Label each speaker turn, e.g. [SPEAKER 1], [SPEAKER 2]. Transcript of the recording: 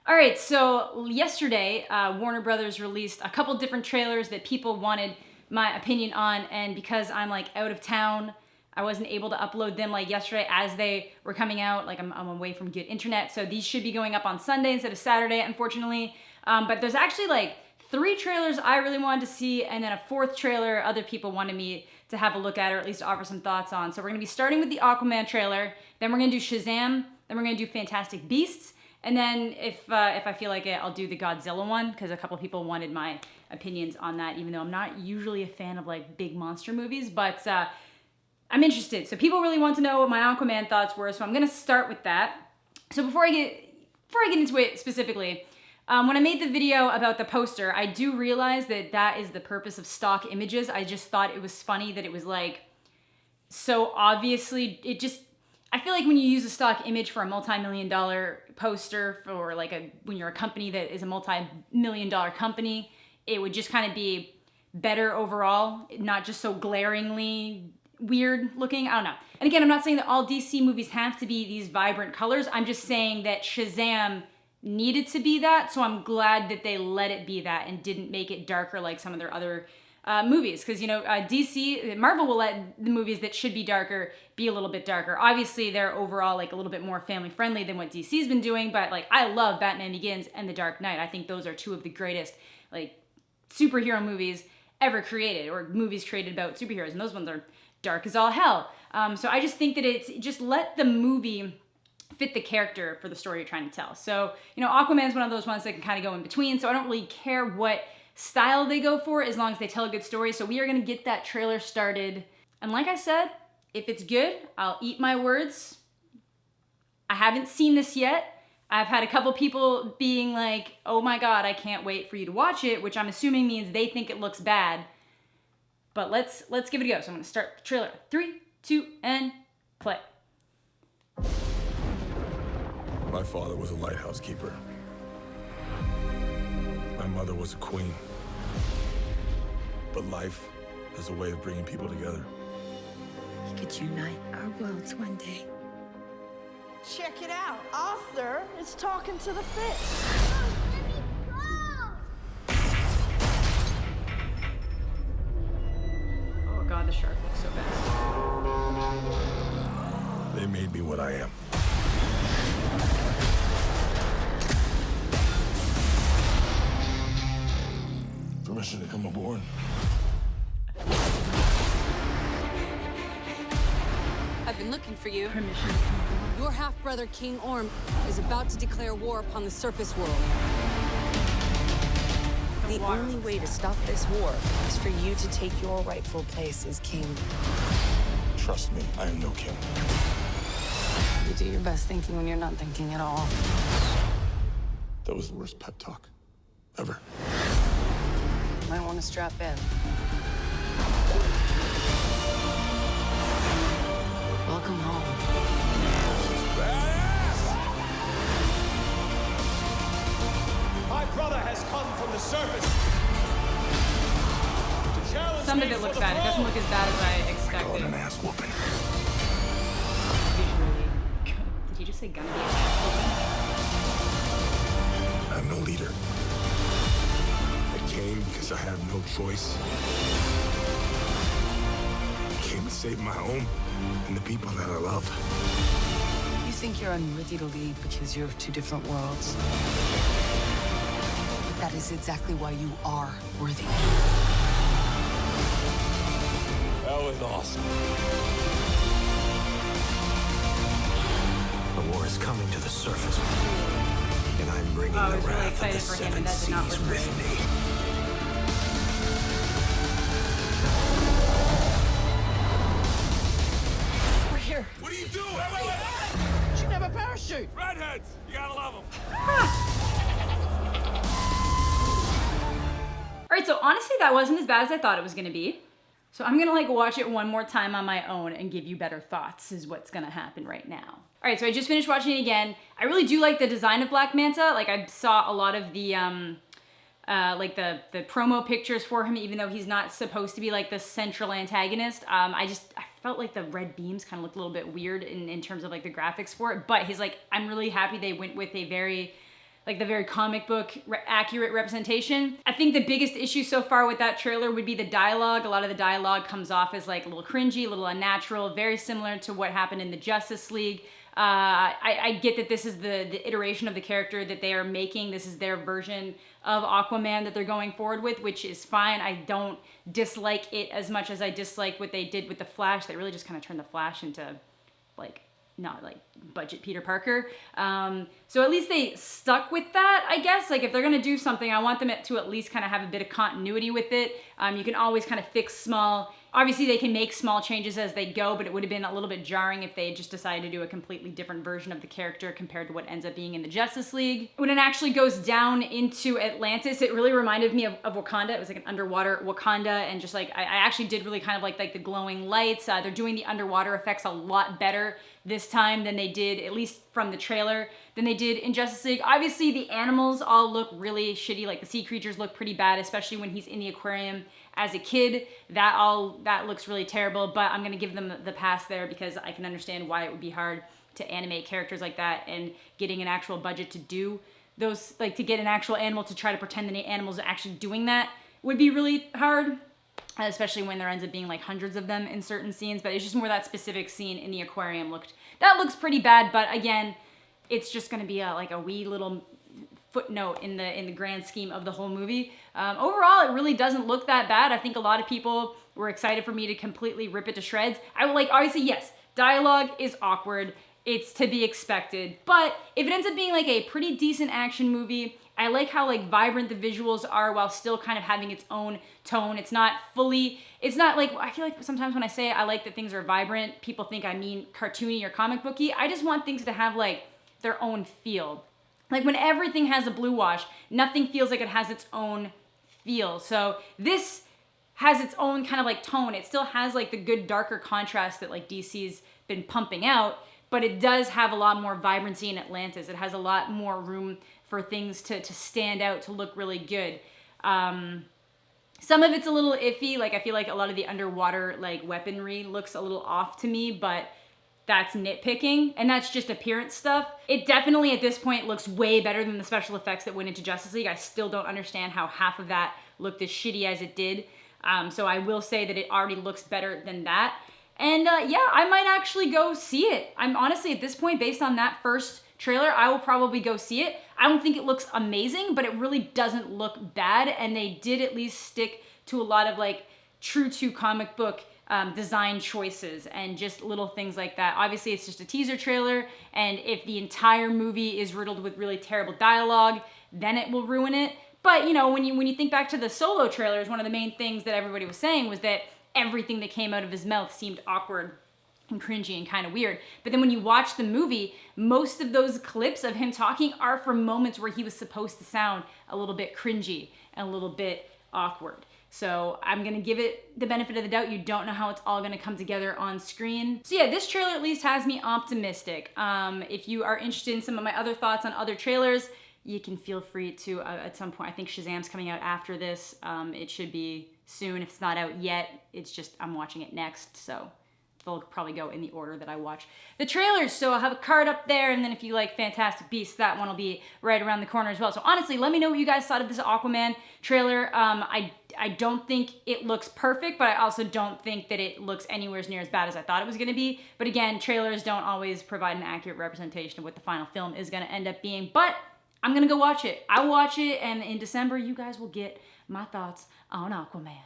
[SPEAKER 1] All right, so yesterday, Warner Brothers released a couple different trailers that people wanted my opinion on, and because I'm like out of town, I wasn't able to upload them like yesterday as they were coming out. Like I'm away from good internet, so these should be going up on Sunday instead of Saturday, unfortunately. But there's actually like 3 trailers I really wanted to see, and then a 4th trailer other people wanted me to have a look at, or at least offer some thoughts on. So we're gonna be starting with the Aquaman trailer, then we're gonna do Shazam, then we're gonna do Fantastic Beasts, and then if I feel like it, I'll do the Godzilla one, because a couple people wanted my opinions on that, even though I'm not usually a fan of like big monster movies, but I'm interested. So people really want to know what my Aquaman thoughts were, so I'm gonna start with that. So before I get into it specifically, when I made the video about the poster, I do realize that that is the purpose of stock images. I just thought it was funny that it was like, so obviously, I feel like when you use a stock image for a multi-million-dollar poster for like when you're a company that is a multi-million-dollar company, it would just kind of be better overall, not just so glaringly weird looking. I don't know. And again, I'm not saying that all DC movies have to be these vibrant colors. I'm just saying that Shazam needed to be that, so I'm glad that they let it be that and didn't make it darker like some of their other movies, because Marvel will let the movies that should be darker be a little bit darker. Obviously, they're overall like a little bit more family friendly than what DC's been doing, but like I love Batman Begins and The Dark Knight. I think those are 2 of the greatest like superhero movies ever created, or movies created about superheroes, and those ones are dark as all hell. So I just think that it's just let the movie fit the character for the story you're trying to tell. So, Aquaman's one of those ones that can kind of go in between, so I don't really care what style they go for as long as they tell a good story. So we are gonna get that trailer started. And like I said, if it's good, I'll eat my words. I haven't seen this yet. I've had a couple people being like, oh my God, I can't wait for you to watch it, which I'm assuming means they think it looks bad. But let's give it a go. So I'm gonna start the trailer. 3, 2, and play.
[SPEAKER 2] My father was a lighthouse keeper. My mother was a queen. But life has a way of bringing people together.
[SPEAKER 3] We could unite our worlds one day.
[SPEAKER 4] Check it out. Arthur is talking to the fish.
[SPEAKER 1] Oh God, the shark looks so bad.
[SPEAKER 2] They made me what I am. Permission to come aboard.
[SPEAKER 5] I've been looking for you.
[SPEAKER 1] Permission.
[SPEAKER 5] Your half-brother, King Orm, is about to declare war upon the surface world.
[SPEAKER 3] The only way to stop this war is for you to take your rightful place as king.
[SPEAKER 2] Trust me, I am no king.
[SPEAKER 3] You do your best thinking when you're not thinking at all.
[SPEAKER 2] That was the worst pep talk ever.
[SPEAKER 3] Might want to strap in. Welcome home.
[SPEAKER 6] My brother has come from the surface to challenge
[SPEAKER 1] Some of
[SPEAKER 6] me
[SPEAKER 1] it looks
[SPEAKER 6] for the
[SPEAKER 1] bad. It doesn't
[SPEAKER 6] throne.
[SPEAKER 1] look as bad as I
[SPEAKER 2] Called
[SPEAKER 1] expected.
[SPEAKER 2] an ass whooping.
[SPEAKER 1] Did he just say gonna be an ass
[SPEAKER 2] I'm no leader. I came because I had no choice. I came to save my home and the people that I love.
[SPEAKER 3] You think you're unworthy to lead because you're of 2 different worlds. But that is exactly why you are worthy.
[SPEAKER 6] That was awesome.
[SPEAKER 7] The war is coming to the surface, and I'm bringing
[SPEAKER 1] I
[SPEAKER 7] the
[SPEAKER 1] was really
[SPEAKER 7] wrath of the
[SPEAKER 1] excited for him,
[SPEAKER 7] 7
[SPEAKER 1] and that did not
[SPEAKER 7] seas
[SPEAKER 1] look
[SPEAKER 7] with
[SPEAKER 1] great.
[SPEAKER 7] me.
[SPEAKER 6] We're here. What are you doing? You should have a parachute. Redheads, you gotta love them.
[SPEAKER 1] All right, so honestly, that wasn't as bad as I thought it was gonna be. So I'm gonna like watch it one more time on my own and give you better thoughts is what's gonna happen right now. All right, so I just finished watching it again. I really do like the design of Black Manta. Like I saw a lot of the like the promo pictures for him, even though he's not supposed to be like the central antagonist. I felt like the red beams kind of looked a little bit weird in terms of like the graphics for it, but he's like, I'm really happy they went with a very like the very comic book accurate representation. I think the biggest issue so far with that trailer would be the dialogue. A lot of the dialogue comes off as like a little cringy, a little unnatural, very similar to what happened in the Justice League. I get that this is the iteration of the character that they are making. This is their version of Aquaman that they're going forward with, which is fine. I don't dislike it as much as I dislike what they did with the Flash. They really just kind of turned the Flash into like not like budget Peter Parker. So at least they stuck with that, I guess. Like if they're gonna do something, I want them to at least kind of have a bit of continuity with it. You can always kind of fix small, obviously they can make small changes as they go, but it would have been a little bit jarring if they just decided to do a completely different version of the character compared to what ends up being in the Justice League. When it actually goes down into Atlantis, it really reminded me of Wakanda. It was like an underwater Wakanda, and just like, I actually did really kind of like the glowing lights. They're doing the underwater effects a lot better this time than they did, at least from the trailer, than they did in Justice League. Obviously the animals all look really shitty, like the sea creatures look pretty bad, especially when he's in the aquarium as a kid. That looks really terrible, but I'm gonna give them the pass there because I can understand why it would be hard to animate characters like that, and getting an actual budget to do those, like to get an actual animal to try to pretend the animals are actually doing that would be really hard. Especially when there ends up being like hundreds of them in certain scenes, but it's just more that specific scene in the aquarium that looks pretty bad. But again, it's just gonna be like a wee little footnote in the grand scheme of the whole movie. Overall, it really doesn't look that bad. I think a lot of people were excited for me to completely rip it to shreds. I will like, obviously, yes, dialogue is awkward. It's to be expected, but if it ends up being like a pretty decent action movie, I like how like vibrant the visuals are while still kind of having its own tone. It's not like, I feel like sometimes when I say I like that things are vibrant, people think I mean cartoony or comic booky. I just want things to have like their own feel. Like when everything has a blue wash, nothing feels like it has its own feel. So this has its own kind of like tone. It still has like the good darker contrast that like DC's been pumping out, but it does have a lot more vibrancy in Atlantis. It has a lot more room for things to stand out, to look really good. Some of it's a little iffy. Like I feel like a lot of the underwater like weaponry looks a little off to me, but that's nitpicking, and that's just appearance stuff. It definitely at this point looks way better than the special effects that went into Justice League. I still don't understand how half of that looked as shitty as it did. So I will say that it already looks better than that. And yeah, I might actually go see it. I'm honestly at this point, based on that first trailer, I will probably go see it. I don't think it looks amazing, but it really doesn't look bad, and they did at least stick to a lot of like true to comic book design choices and just little things like that. Obviously, it's just a teaser trailer, and if the entire movie is riddled with really terrible dialogue, then it will ruin it. But you know, when you think back to the Solo trailers, one of the main things that everybody was saying was that everything that came out of his mouth seemed awkward and cringy and kind of weird. But then when you watch the movie, most of those clips of him talking are from moments where he was supposed to sound a little bit cringy and a little bit awkward. So I'm gonna give it the benefit of the doubt. You don't know how it's all gonna come together on screen. So yeah, this trailer at least has me optimistic. If you are interested in some of my other thoughts on other trailers, you can feel free to at some point. I think Shazam's coming out after this. It should be soon. If it's not out yet, it's just I'm watching it next. So they'll probably go in the order that I watch the trailers. So I'll have a card up there, and then if you like Fantastic Beasts, that one will be right around the corner as well. So honestly, let me know what you guys thought of this Aquaman trailer. I don't think it looks perfect, but I also don't think that it looks anywhere near as bad as I thought it was gonna be. But again, trailers don't always provide an accurate representation of what the final film is gonna end up being, but I'm gonna go watch it. I'll watch it, and in December, you guys will get my thoughts on Aquaman.